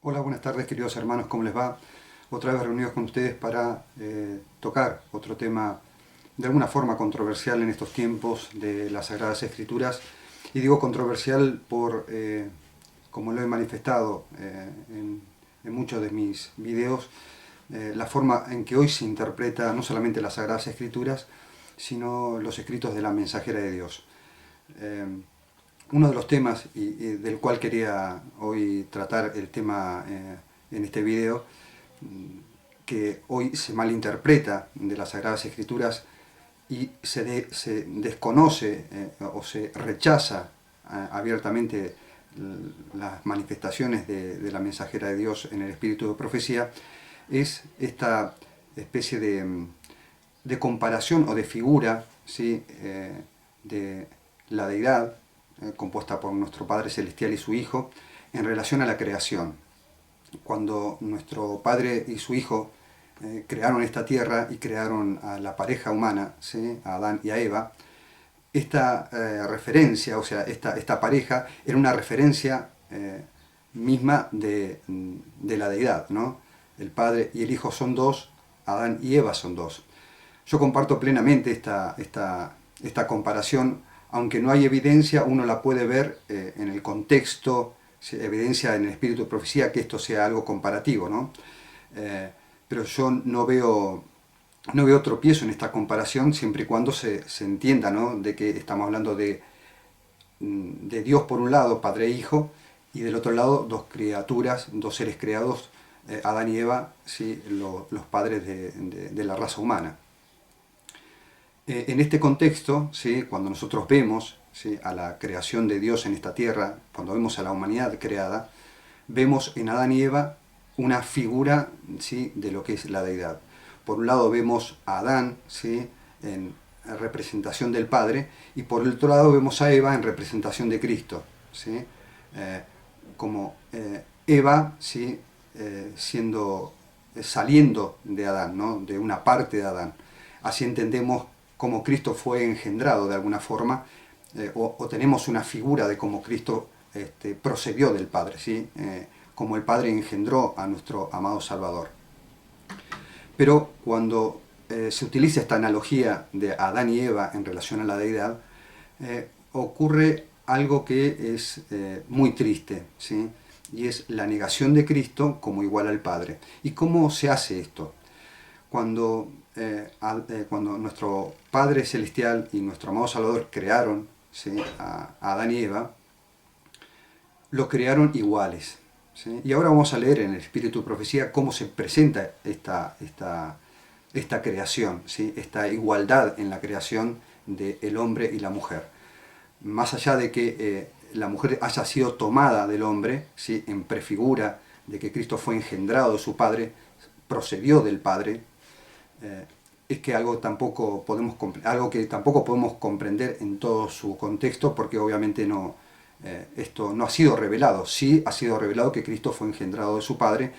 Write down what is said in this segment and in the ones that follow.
Hola, buenas tardes queridos hermanos, ¿cómo les va? Otra vez reunidos con ustedes para tocar otro tema de alguna forma controversial en estos tiempos de las Sagradas Escrituras. Y digo controversial por, como lo he manifestado en muchos de mis videos, la forma en que hoy se interpreta no solamente las Sagradas Escrituras, sino los escritos de la mensajera de Dios. Uno de los temas del cual quería hoy tratar el tema en este video, que hoy se malinterpreta de las Sagradas Escrituras y se desconoce o se rechaza abiertamente las manifestaciones de la mensajera de Dios en el espíritu de profecía, es esta especie de comparación o de figura, ¿sí? De la deidad, compuesta por nuestro Padre Celestial y su Hijo, en relación a la creación. Cuando nuestro Padre y su Hijo crearon esta tierra y crearon a la pareja humana, ¿sí? A Adán y a Eva, esta referencia, o sea, esta pareja, era una referencia misma de la deidad, ¿no? El Padre y el Hijo son dos, Adán y Eva son dos. Yo comparto plenamente esta comparación, aunque no hay evidencia, uno la puede ver en el contexto, evidencia en el espíritu de profecía que esto sea algo comparativo, ¿no? Pero yo no veo tropiezo en esta comparación siempre y cuando se entienda, ¿no? De que estamos hablando de Dios por un lado, Padre e Hijo, y del otro lado dos criaturas, dos seres creados, Adán y Eva, ¿sí? Los padres de la raza humana. En este contexto, ¿sí? Cuando nosotros vemos, ¿sí? A la creación de Dios en esta tierra, cuando vemos a la humanidad creada, vemos en Adán y Eva una figura, ¿sí? De lo que es la deidad. Por un lado vemos a Adán, ¿sí? En representación del Padre, y por el otro lado vemos a Eva en representación de Cristo, ¿sí? Como Eva, ¿sí? Saliendo de Adán, ¿no? De una parte de Adán. Así entendemos cómo Cristo fue engendrado de alguna forma, o tenemos una figura de cómo Cristo procedió del Padre, ¿sí? Como el Padre engendró a nuestro amado Salvador. Pero cuando se utiliza esta analogía de Adán y Eva en relación a la deidad, ocurre algo que es muy triste, ¿sí? Y es la negación de Cristo como igual al Padre. ¿Y cómo se hace esto? Cuando nuestro Padre Celestial y nuestro amado Salvador crearon, ¿sí? a Adán y Eva, lo crearon iguales, ¿sí? Y ahora vamos a leer en el Espíritu de Profecía cómo se presenta esta creación, ¿sí? Esta igualdad en la creación del hombre y la mujer. Más allá de que la mujer haya sido tomada del hombre, ¿sí? En prefigura de que Cristo fue engendrado de su Padre, procedió del Padre, es que algo que tampoco podemos comprender en todo su contexto, porque obviamente esto no ha sido revelado. Sí ha sido revelado que Cristo fue engendrado de su Padre.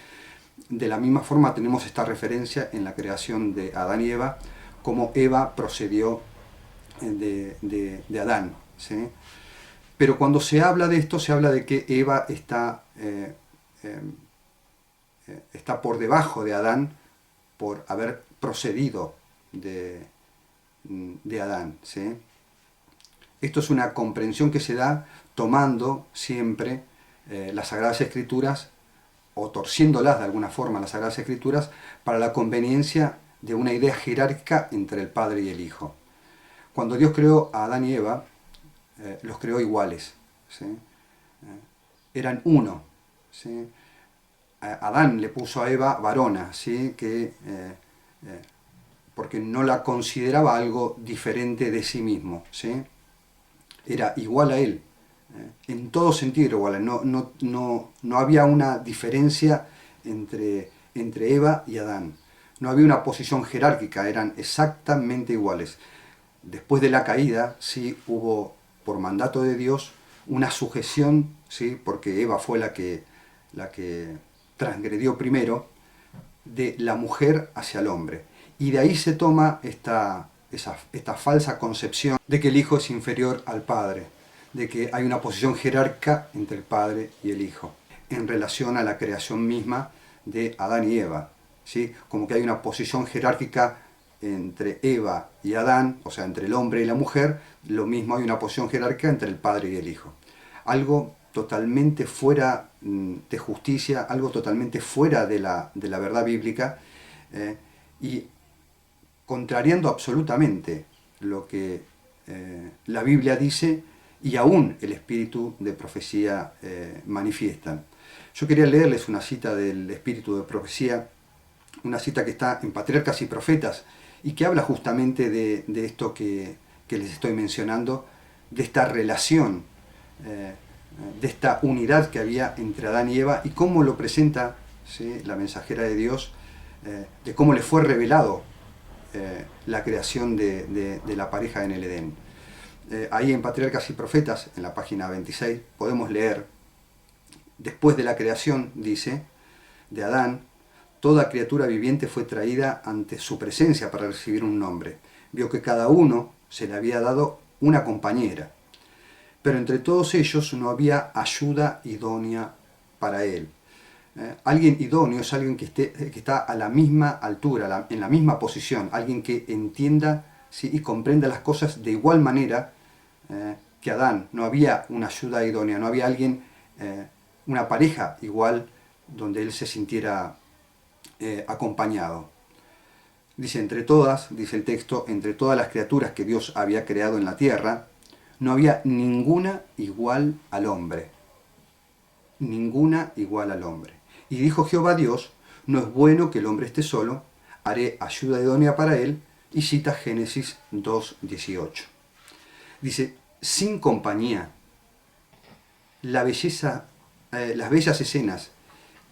De la misma forma tenemos esta referencia en la creación de Adán y Eva, como Eva procedió de Adán, ¿sí? Pero cuando se habla de esto, se habla de que Eva está por debajo de Adán por haber procedido de Adán, ¿sí? Esto es una comprensión que se da tomando siempre las Sagradas Escrituras o torciéndolas de alguna forma las Sagradas Escrituras para la conveniencia de una idea jerárquica entre el Padre y el Hijo. Cuando Dios creó a Adán y Eva, los creó iguales, ¿sí? Eran uno, ¿sí? Adán le puso a Eva varona, ¿sí? Porque no la consideraba algo diferente de sí mismo, ¿sí? Era igual a él, en todo sentido era igual, no había una diferencia entre Eva y Adán, no había una posición jerárquica, eran exactamente iguales. Después de la caída, sí hubo, por mandato de Dios, una sujeción, ¿sí? Porque Eva fue la que transgredió primero, de la mujer hacia el hombre. Y de ahí se toma esta falsa concepción de que el Hijo es inferior al Padre, de que hay una posición jerárquica entre el Padre y el Hijo. en relación a la creación misma de Adán y Eva, ¿sí? Como que hay una posición jerárquica entre Eva y Adán, o sea, entre el hombre y la mujer, lo mismo hay una posición jerárquica entre el padre y el hijo. Algo totalmente fuera de justicia, algo totalmente fuera de la verdad bíblica, y contrariando absolutamente lo que la Biblia dice y aún el espíritu de profecía manifiestan. Yo quería leerles una cita del espíritu de profecía, una cita que está en Patriarcas y Profetas y que habla justamente de esto que les estoy mencionando, de esta relación, de esta unidad que había entre Adán y Eva y cómo lo presenta, ¿sí?, la mensajera de Dios, de cómo le fue revelado la creación de la pareja en el Edén. Ahí en Patriarcas y Profetas, en la página 26, podemos leer: después de la creación, dice, de Adán, toda criatura viviente fue traída ante su presencia para recibir un nombre. Vio que cada uno se le había dado una compañera, pero entre todos ellos no había ayuda idónea para él. Alguien idóneo es alguien que está a la misma altura, en la misma posición, alguien que entienda, ¿sí?, y comprenda las cosas de igual manera que Adán. No había una ayuda idónea, no había alguien, una pareja igual donde él se sintiera acompañado. Dice, entre todas, dice el texto, entre todas las criaturas que Dios había creado en la tierra, no había ninguna igual al hombre. Ninguna igual al hombre. Y dijo Jehová Dios, no es bueno que el hombre esté solo, haré ayuda idónea para él, y cita Génesis 2:18. Dice, sin compañía, la belleza, las bellas escenas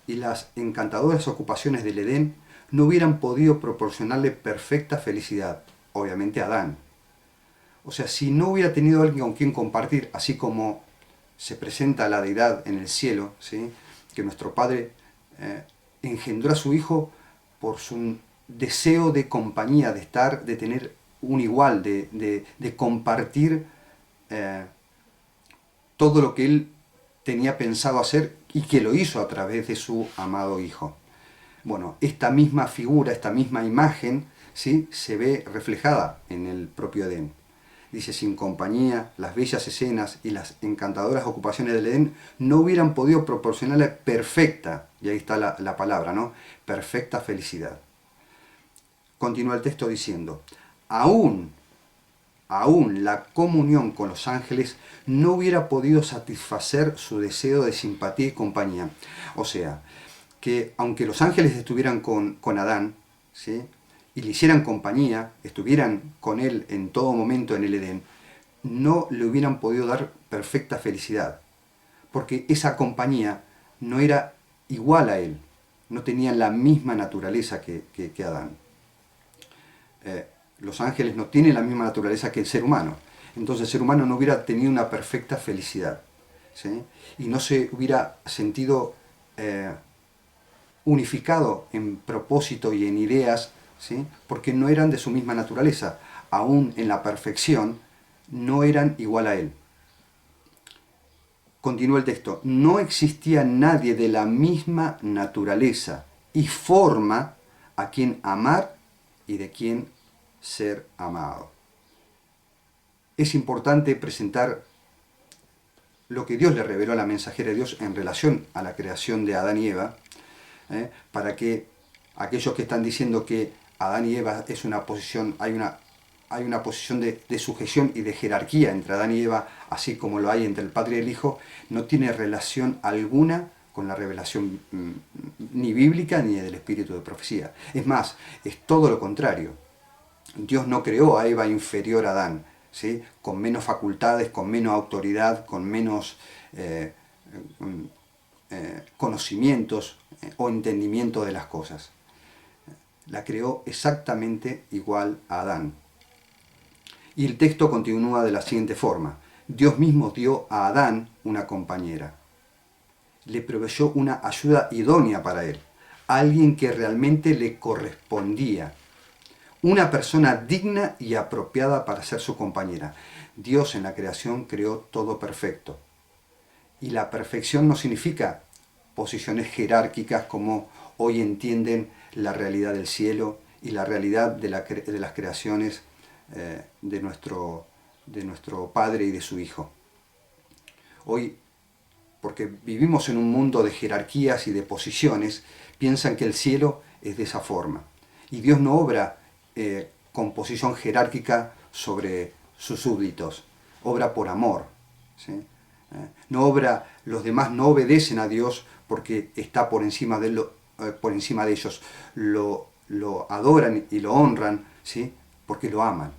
y las encantadoras ocupaciones del Edén no hubieran podido proporcionarle perfecta felicidad, obviamente a Adán. O sea, si no hubiera tenido alguien con quien compartir, así como se presenta la deidad en el cielo, ¿sí?, que nuestro Padre engendró a su Hijo por su deseo de compañía, de estar, de tener un igual, de compartir todo lo que Él tenía pensado hacer y que lo hizo a través de su amado Hijo. Bueno, esta misma figura, esta misma imagen, ¿sí?, se ve reflejada en el propio Edén. Dice, sin compañía, las bellas escenas y las encantadoras ocupaciones del Edén no hubieran podido proporcionarle perfecta, y ahí está la palabra, ¿no?, perfecta felicidad. Continúa el texto diciendo, aún la comunión con los ángeles no hubiera podido satisfacer su deseo de simpatía y compañía. O sea, que aunque los ángeles estuvieran con Adán, ¿sí?, y le hicieran compañía, estuvieran con él en todo momento en el Edén, no le hubieran podido dar perfecta felicidad, porque esa compañía no era igual a él, no tenían la misma naturaleza que Adán. Los ángeles no tienen la misma naturaleza que el ser humano, entonces el ser humano no hubiera tenido una perfecta felicidad, ¿sí?, y no se hubiera sentido unificado en propósito y en ideas, ¿sí?, porque no eran de su misma naturaleza, aún en la perfección no eran igual a él. Continúa el texto, no existía nadie de la misma naturaleza y forma a quien amar y de quien ser amado. Es importante presentar lo que Dios le reveló a la mensajera de Dios en relación a la creación de Adán y Eva, para que aquellos que están diciendo que Adán y Eva es una posición, hay una posición de sujeción y de jerarquía entre Adán y Eva, así como lo hay entre el Padre y el Hijo, no tiene relación alguna con la revelación ni bíblica ni del espíritu de profecía. Es más, es todo lo contrario. Dios no creó a Eva inferior a Adán, ¿sí?, con menos facultades, con menos autoridad, con menos conocimientos o entendimiento de las cosas. La creó exactamente igual a Adán. Y el texto continúa de la siguiente forma. Dios mismo dio a Adán una compañera. Le proveyó una ayuda idónea para él, alguien que realmente le correspondía, una persona digna y apropiada para ser su compañera. Dios en la creación creó todo perfecto. Y la perfección no significa posiciones jerárquicas como hoy entienden la realidad del cielo y la realidad de las creaciones de nuestro Padre y de su Hijo. Hoy, porque vivimos en un mundo de jerarquías y de posiciones, piensan que el cielo es de esa forma. Y Dios no obra con posición jerárquica sobre sus súbditos, obra por amor. ¿Sí? No obra, los demás no obedecen a Dios porque está por encima de ellos, lo adoran y lo honran, ¿sí? Porque lo aman.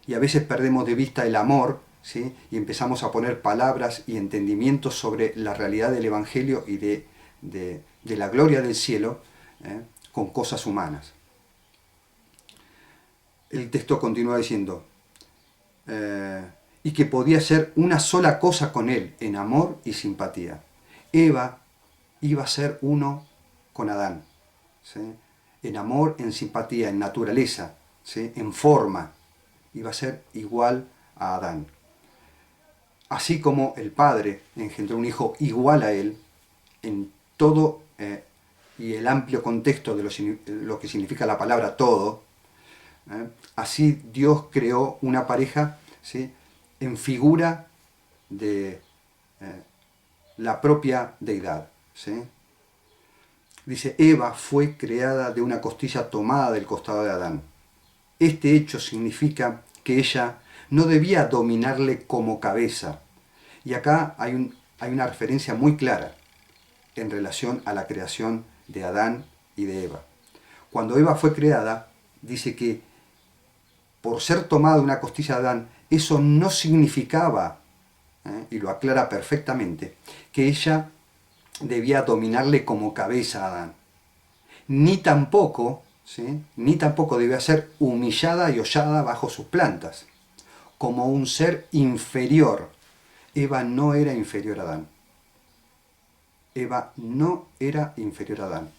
Y a veces perdemos de vista el amor, ¿sí? Y empezamos a poner palabras y entendimientos sobre la realidad del Evangelio y de la gloria del cielo con cosas humanas. El texto continúa diciendo, y que podía ser una sola cosa con él, en amor y simpatía. Eva iba a ser uno con Adán, ¿sí? En amor, en simpatía, en naturaleza, ¿sí? En forma, iba a ser igual a Adán. Así como el Padre engendró un hijo igual a él, en todo y el amplio contexto de lo que significa la palabra todo, así Dios creó una pareja, ¿sí? En figura de la propia deidad. ¿Sí? Dice, Eva fue creada de una costilla tomada del costado de Adán. Este hecho significa que ella no debía dominarle como cabeza. Y acá hay una referencia muy clara en relación a la creación de Adán y de Eva. Cuando Eva fue creada, dice que por ser tomada de una costilla de Adán, eso no significaba, y lo aclara perfectamente, que ella debía dominarle como cabeza a Adán. Ni tampoco, ¿sí? Ni tampoco debía ser humillada y hollada bajo sus plantas, como un ser inferior. Eva no era inferior a Adán. Eva no era inferior a Adán.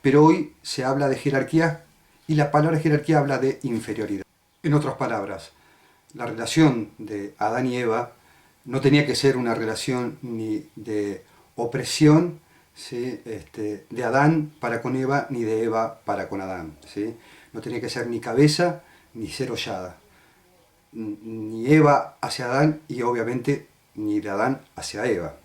Pero hoy se habla de jerarquía y la palabra jerarquía habla de inferioridad. En otras palabras, la relación de Adán y Eva no tenía que ser una relación ni de opresión, ¿sí? De Adán para con Eva, ni de Eva para con Adán. ¿Sí? No tenía que ser ni cabeza ni ser hollada. Ni Eva hacia Adán y obviamente ni de Adán hacia Eva.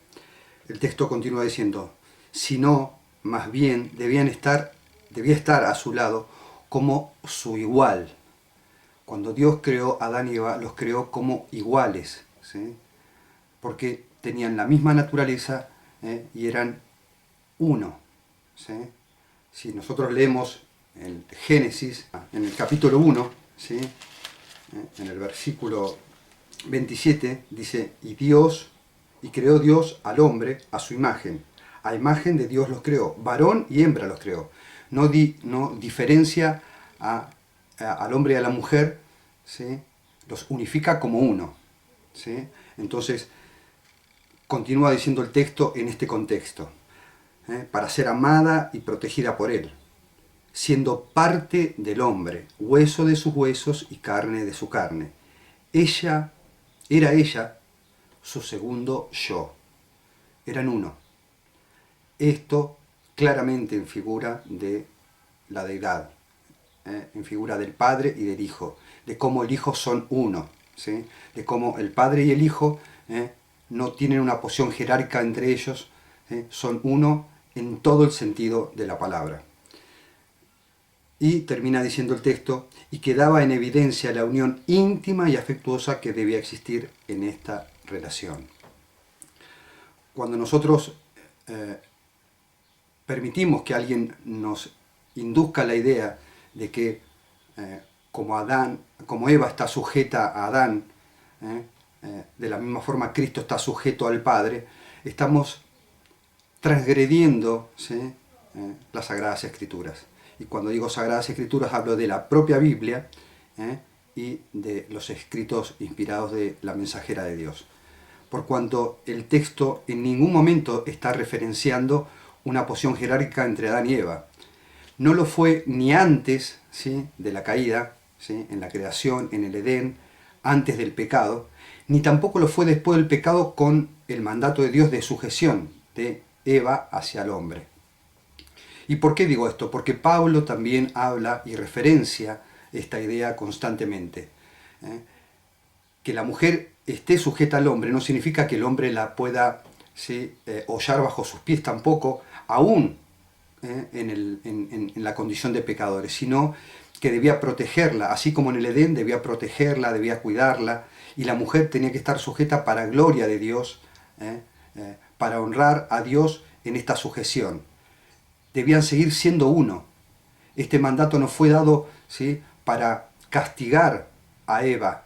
El texto continúa diciendo, sino más bien debía estar a su lado como su igual. Cuando Dios creó a Adán y Eva, los creó como iguales, ¿sí? Porque tenían la misma naturaleza y eran uno. ¿Sí? Si nosotros leemos en Génesis, en el capítulo 1, ¿sí? En el versículo 27, dice, y creó Dios al hombre a su imagen. A imagen de Dios los creó, varón y hembra los creó. No diferencia al hombre y a la mujer, ¿sí? Los unifica como uno. ¿Sí? Entonces, continúa diciendo el texto en este contexto, para ser amada y protegida por él, siendo parte del hombre, hueso de sus huesos y carne de su carne. Era ella su segundo yo. Eran uno. Esto claramente en figura de la deidad, en figura del Padre y del Hijo, de cómo el Hijo son uno, ¿sí? De cómo el Padre y el Hijo no tienen una posición jerárquica entre ellos, son uno en todo el sentido de la palabra. Y termina diciendo el texto, y quedaba en evidencia la unión íntima y afectuosa que debía existir en esta relación. Cuando nosotros permitimos que alguien nos induzca la idea de que como Eva está sujeta a Adán, de la misma forma Cristo está sujeto al Padre, estamos transgrediendo, ¿sí? Las Sagradas Escrituras. Y cuando digo Sagradas Escrituras hablo de la propia Biblia y de los escritos inspirados de la mensajera de Dios. Por cuanto el texto en ningún momento está referenciando una posición jerárquica entre Adán y Eva. No lo fue ni antes, ¿sí? De la caída, ¿sí? En la creación, en el Edén, antes del pecado, ni tampoco lo fue después del pecado con el mandato de Dios de sujeción, de Eva hacia el hombre. ¿Y por qué digo esto? Porque Pablo también habla y referencia esta idea constantemente. Que la mujer esté sujeta al hombre no significa que el hombre la pueda, ¿sí?, hollar bajo sus pies tampoco, aún en la condición de pecadores, sino que debía protegerla, así como en el Edén debía protegerla, debía cuidarla, y la mujer tenía que estar sujeta para gloria de Dios, para honrar a Dios en esta sujeción. Debían seguir siendo uno. Este mandato no fue dado, ¿sí?, para castigar a Eva,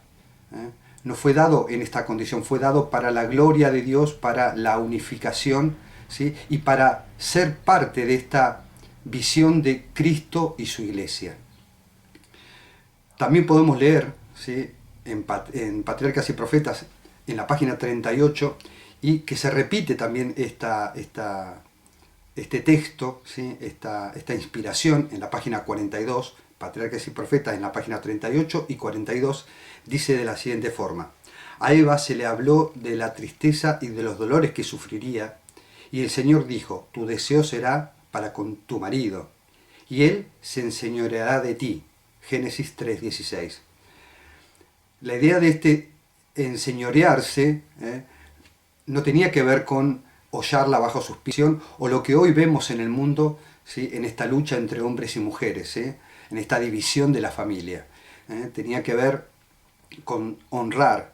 no fue dado en esta condición, fue dado para la gloria de Dios, para la unificación, ¿sí?, y para ser parte de esta visión de Cristo y su iglesia. También podemos leer, ¿sí?, en Patriarcas y Profetas, en la página 38, y que se repite también este texto, ¿sí?, esta inspiración en la página 42, Patriarcas y Profetas en la página 38 y 42, dice de la siguiente forma: a Eva se le habló de la tristeza y de los dolores que sufriría, y el Señor dijo: tu deseo será para con tu marido, y él se enseñoreará de ti. Génesis 3:16. La idea de este enseñorearse no tenía que ver con hollarla bajo sus pies, o lo que hoy vemos en el mundo, ¿sí?, en esta lucha entre hombres y mujeres, en esta división de la familia. Tenía que ver con honrar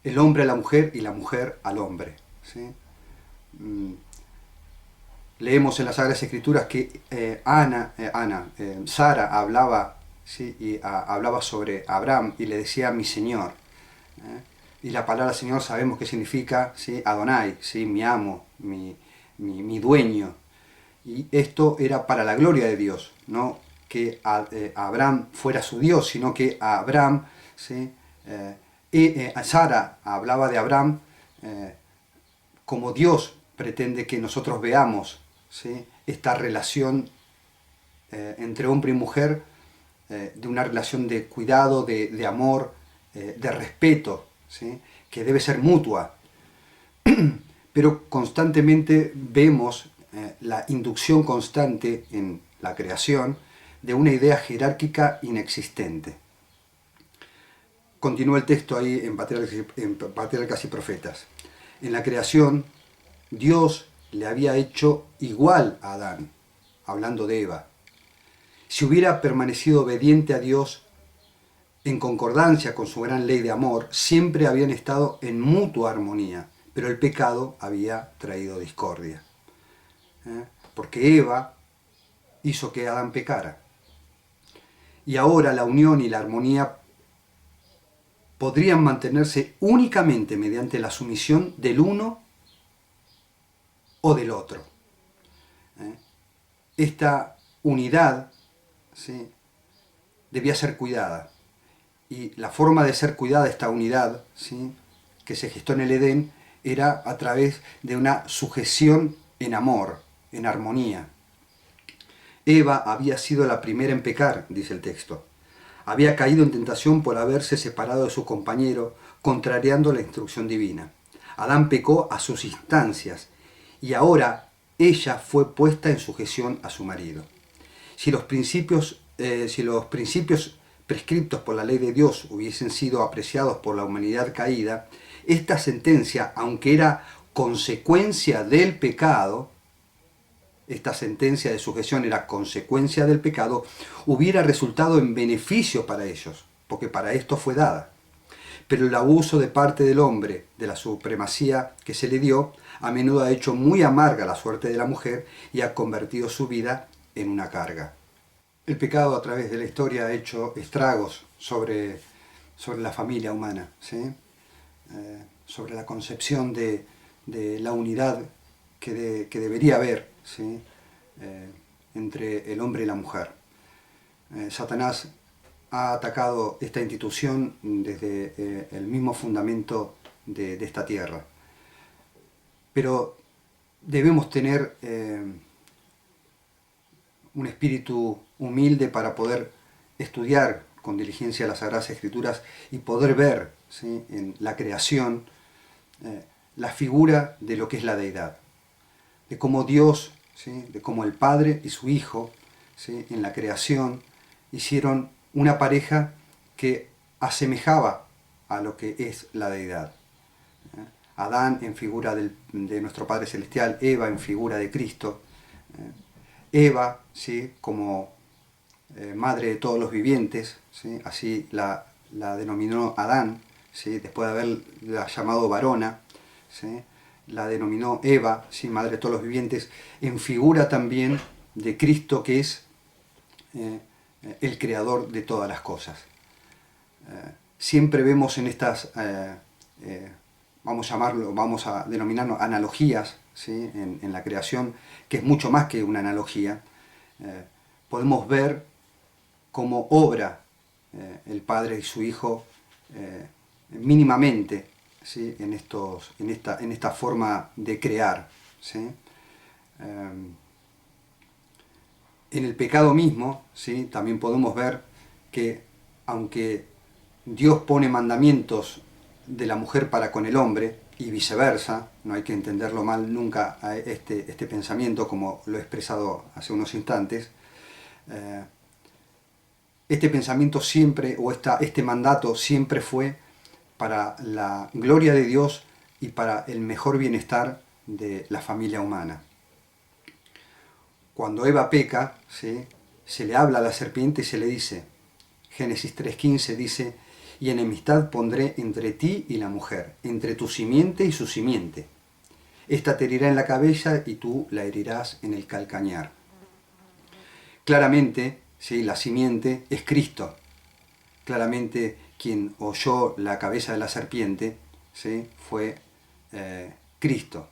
el hombre a la mujer y la mujer al hombre, ¿sí? Leemos en las Sagradas Escrituras que Sara hablaba, ¿sí?, y hablaba sobre Abraham y le decía mi Señor. Y la palabra Señor sabemos que significa, ¿sí?, Adonai, ¿sí?, mi amo, mi dueño. Y esto era para la gloria de Dios, no que Abraham fuera su Dios, sino que Abraham, ¿sí?, Sara hablaba de Abraham como Dios pretende que nosotros veamos, ¿sí?, esta relación entre hombre y mujer, de una relación de cuidado, de amor, de respeto, ¿sí?, que debe ser mutua. Pero constantemente vemos la inducción constante en la creación de una idea jerárquica inexistente. Continúa el texto ahí en Patriarcas y Profetas. En la creación, Dios le había hecho igual a Adán, hablando de Eva. Si hubiera permanecido obediente a Dios, en concordancia con su gran ley de amor, siempre habían estado en mutua armonía, pero el pecado había traído discordia. Porque Eva hizo que Adán pecara. Y ahora la unión y la armonía podrían mantenerse únicamente mediante la sumisión del uno o del otro. Esta unidad, ¿sí?, debía ser cuidada. Y la forma de ser cuidada esta unidad, ¿sí?, que se gestó en el Edén, era a través de una sujeción en amor, en armonía. Eva había sido la primera en pecar, dice el texto. Había caído en tentación por haberse separado de su compañero, contrariando la instrucción divina. Adán pecó a sus instancias y ahora ella fue puesta en sujeción a su marido. Si los principios prescriptos por la ley de Dios hubiesen sido apreciados por la humanidad caída, esta sentencia, aunque era consecuencia del pecado, esta sentencia de sujeción era consecuencia del pecado, hubiera resultado en beneficio para ellos, porque para esto fue dada. Pero el abuso de parte del hombre, de la supremacía que se le dio, a menudo ha hecho muy amarga la suerte de la mujer y ha convertido su vida en una carga. El pecado a través de la historia ha hecho estragos sobre la familia humana, ¿sí? Sobre la concepción de la unidad que debería haber, ¿sí?, entre el hombre y la mujer. Satanás ha atacado esta institución desde el mismo fundamento de esta tierra. Pero debemos tener un espíritu humilde para poder estudiar con diligencia las Sagradas Escrituras y poder ver, ¿sí?, en la creación la figura de lo que es la deidad, de cómo Dios, ¿sí?, de cómo el Padre y su Hijo, ¿sí?, en la creación hicieron una pareja que asemejaba a lo que es la deidad. Adán en figura de nuestro Padre Celestial, Eva en figura de Cristo, Eva, ¿sí?, como madre de todos los vivientes, ¿sí?, así la denominó Adán, ¿sí?, después de haberla llamado varona, ¿sí?, la denominó Eva, ¿sí?, madre de todos los vivientes, en figura también de Cristo, que es el creador de todas las cosas. Siempre vemos en estas, vamos a denominarlo analogías, ¿sí?, en la creación, que es mucho más que una analogía. Podemos ver cómo obra el Padre y su Hijo mínimamente, ¿sí?, en esta forma de crear, ¿sí? En el pecado mismo, ¿sí?, también podemos ver que aunque Dios pone mandamientos de la mujer para con el hombre y viceversa, no hay que entenderlo mal nunca a este pensamiento, como lo he expresado hace unos instantes, este pensamiento siempre, o este mandato siempre fue para la gloria de Dios y para el mejor bienestar de la familia humana. Cuando Eva peca, ¿sí?, se le habla a la serpiente y se le dice, Génesis 3:15 dice, y enemistad pondré entre ti y la mujer, entre tu simiente y su simiente. Esta te herirá en la cabeza y tú la herirás en el calcañar. Claramente, ¿sí?, la simiente es Cristo. Claramente quien holló la cabeza de la serpiente, ¿sí?, fue Cristo.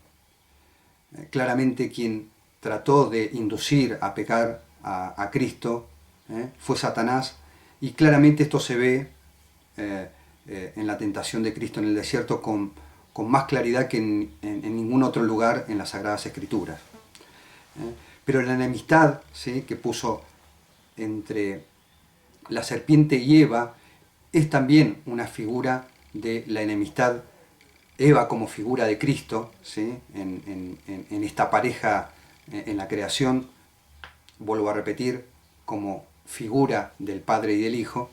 Claramente quien trató de inducir a pecar a Cristo fue Satanás, y claramente esto se ve en la tentación de Cristo en el desierto con más claridad que en ningún otro lugar en las Sagradas Escrituras. Pero la enemistad, ¿sí?, que puso entre la serpiente y Eva es también una figura de la enemistad. Eva como figura de Cristo, ¿sí?, en esta pareja en la creación, vuelvo a repetir, como figura del Padre y del Hijo.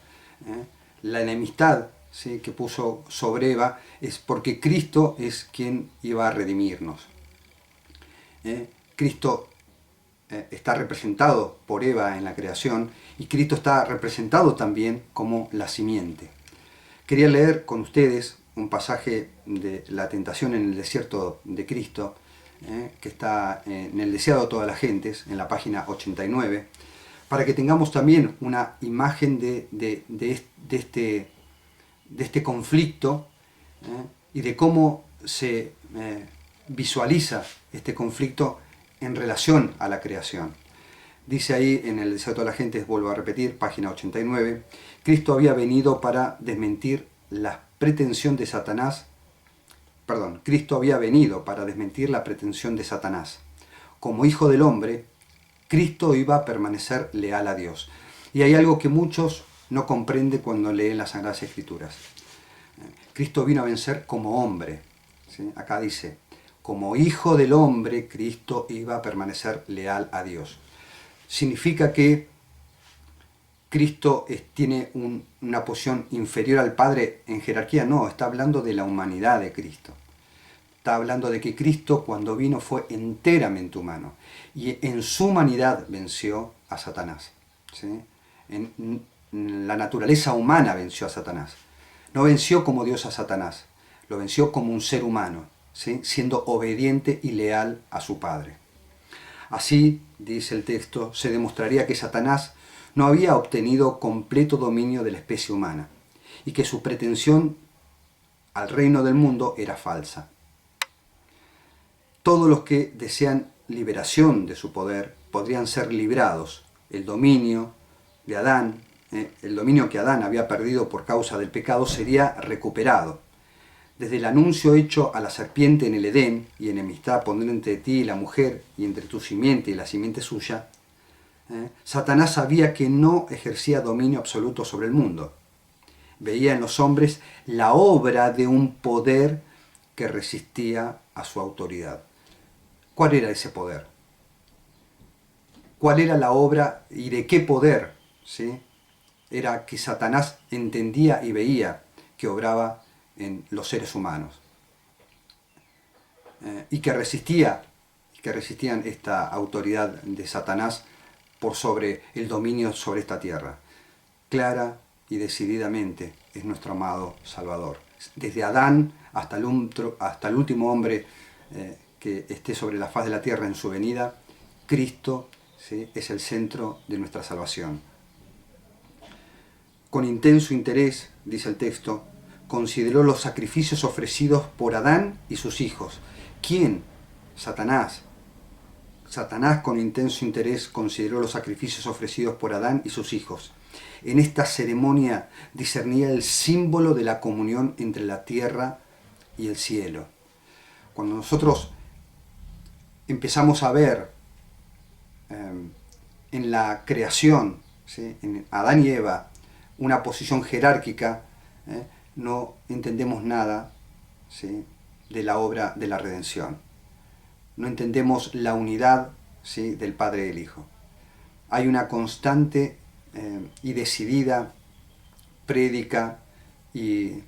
La enemistad, ¿sí?, que puso sobre Eva es porque Cristo es quien iba a redimirnos. Cristo está representado por Eva en la creación y Cristo está representado también como la simiente. Quería leer con ustedes un pasaje de la tentación en el desierto de Cristo, que está en el deseado de todas las gentes, en la página 89, para que tengamos también una imagen de este conflicto y de cómo se visualiza este conflicto en relación a la creación. Dice ahí en el deseo de toda la gente, vuelvo a repetir, página 89, Cristo había venido para desmentir la pretensión de Satanás, Cristo había venido para desmentir la pretensión de Satanás. Como hijo del hombre, Cristo iba a permanecer leal a Dios. Y hay algo que muchos no comprenden cuando leen las Sagradas Escrituras. Cristo vino a vencer como hombre, ¿sí? Acá dice, como hijo del hombre, Cristo iba a permanecer leal a Dios. Significa que Cristo tiene una posición inferior al Padre en jerarquía. No, está hablando de la humanidad de Cristo. Está hablando de que Cristo cuando vino fue enteramente humano y en su humanidad venció a Satanás, ¿sí? En la naturaleza humana venció a Satanás. No venció como Dios a Satanás, lo venció como un ser humano, ¿sí?, siendo obediente y leal a su Padre. Así, dice el texto, se demostraría que Satanás no había obtenido completo dominio de la especie humana y que su pretensión al reino del mundo era falsa. Todos los que desean liberación de su poder podrían ser librados. El dominio de Adán, el dominio que Adán había perdido por causa del pecado, sería recuperado. Desde el anuncio hecho a la serpiente en el Edén, y enemistad pondré entre ti y la mujer, y entre tu simiente y la simiente suya, Satanás sabía que no ejercía dominio absoluto sobre el mundo. Veía en los hombres la obra de un poder que resistía a su autoridad. ¿Cuál era ese poder? ¿Cuál era la obra y de qué poder? ¿Sí? Era que Satanás entendía y veía que obraba en los seres humanos y que resistían esta autoridad de Satanás por sobre el dominio sobre esta tierra. Clara y decididamente es nuestro amado Salvador. Desde Adán hasta el último hombre que esté sobre la faz de la tierra en su venida, Cristo, ¿sí?, es el centro de nuestra salvación. Con intenso interés, dice el texto, consideró los sacrificios ofrecidos por Adán y sus hijos. ¿Quién? Satanás. Satanás con intenso interés consideró los sacrificios ofrecidos por Adán y sus hijos. En esta ceremonia discernía el símbolo de la comunión entre la tierra y el cielo. Cuando nosotros empezamos a ver en la creación, ¿sí?, en Adán y Eva, una posición jerárquica, no entendemos nada, ¿sí?, de la obra de la redención. No entendemos la unidad, ¿sí?, del Padre y del Hijo. Hay una constante y decidida prédica y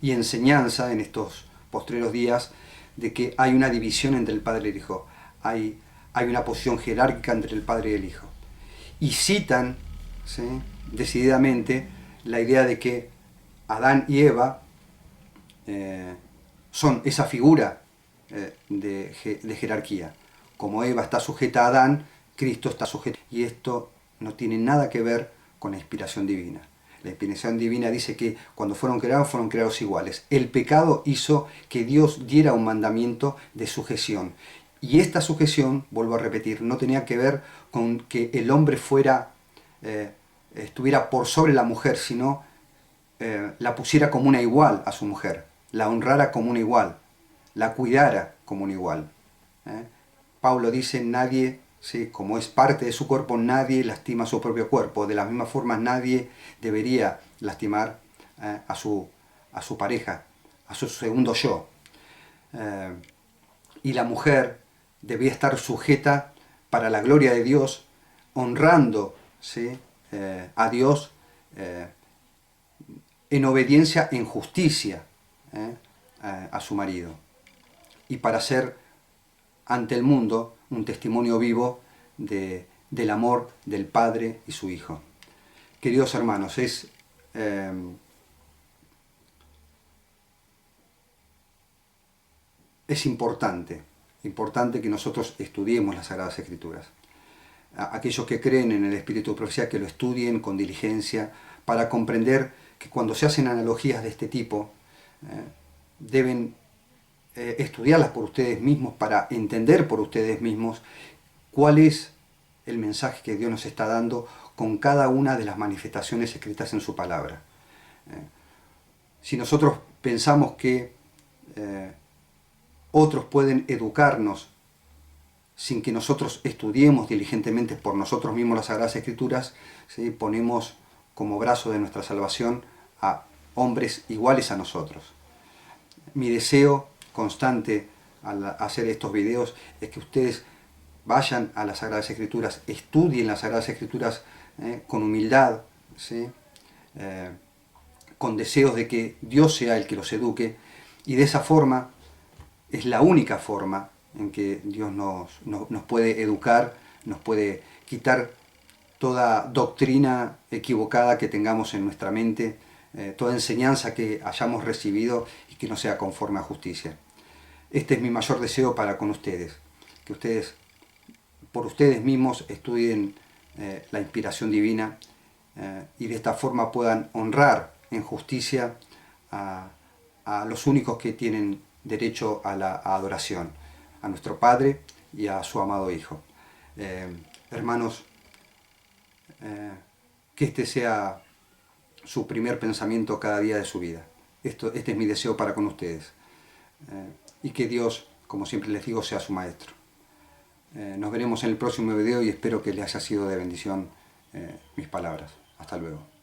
enseñanza en estos postreros días de que hay una división entre el Padre y el Hijo. Hay una posición jerárquica entre el Padre y el Hijo. Y citan, ¿sí?, decididamente la idea de que Adán y Eva son esa figura de jerarquía. Como Eva está sujeta a Adán, Cristo está sujeto. Y esto no tiene nada que ver con la inspiración divina. La inspiración divina dice que cuando fueron creados iguales. El pecado hizo que Dios diera un mandamiento de sujeción. Y esta sujeción, vuelvo a repetir, no tenía que ver con que el hombre estuviera por sobre la mujer, sino la pusiera como una igual a su mujer, la honrara como una igual, la cuidara como una igual. Pablo dice, nadie, ¿sí?, como es parte de su cuerpo, nadie lastima su propio cuerpo. De la misma forma, nadie debería lastimar a su pareja, a su segundo yo. Y la mujer debía estar sujeta para la gloria de Dios, honrando, ¿sí?, a Dios en obediencia, en justicia a su marido. Y para ser ante el mundo un testimonio vivo del amor del Padre y su Hijo. Queridos hermanos, es importante que nosotros estudiemos las Sagradas Escrituras. Aquellos que creen en el Espíritu de Profecía, que lo estudien con diligencia, para comprender que cuando se hacen analogías de este tipo, deben estudiarlas por ustedes mismos, para entender por ustedes mismos cuál es el mensaje que Dios nos está dando con cada una de las manifestaciones escritas en su palabra. Si nosotros pensamos que otros pueden educarnos sin que nosotros estudiemos diligentemente por nosotros mismos las Sagradas Escrituras, ¿sí?, ponemos como brazo de nuestra salvación a hombres iguales a nosotros. Mi deseo constante al hacer estos videos es que ustedes vayan a las Sagradas Escrituras, estudien las Sagradas Escrituras con humildad, ¿sí?, con deseos de que Dios sea el que los eduque, y de esa forma es la única forma en que Dios nos puede educar, nos puede quitar toda doctrina equivocada que tengamos en nuestra mente, toda enseñanza que hayamos recibido y que no sea conforme a justicia. Este es mi mayor deseo para con ustedes, que ustedes, por ustedes mismos, estudien la inspiración divina y de esta forma puedan honrar en justicia a los únicos que tienen derecho a la adoración, a nuestro Padre y a su amado Hijo. Hermanos, que este sea su primer pensamiento cada día de su vida. Este es mi deseo para con ustedes. Y que Dios, como siempre les digo, sea su maestro. Nos veremos en el próximo video y espero que les haya sido de bendición mis palabras. Hasta luego.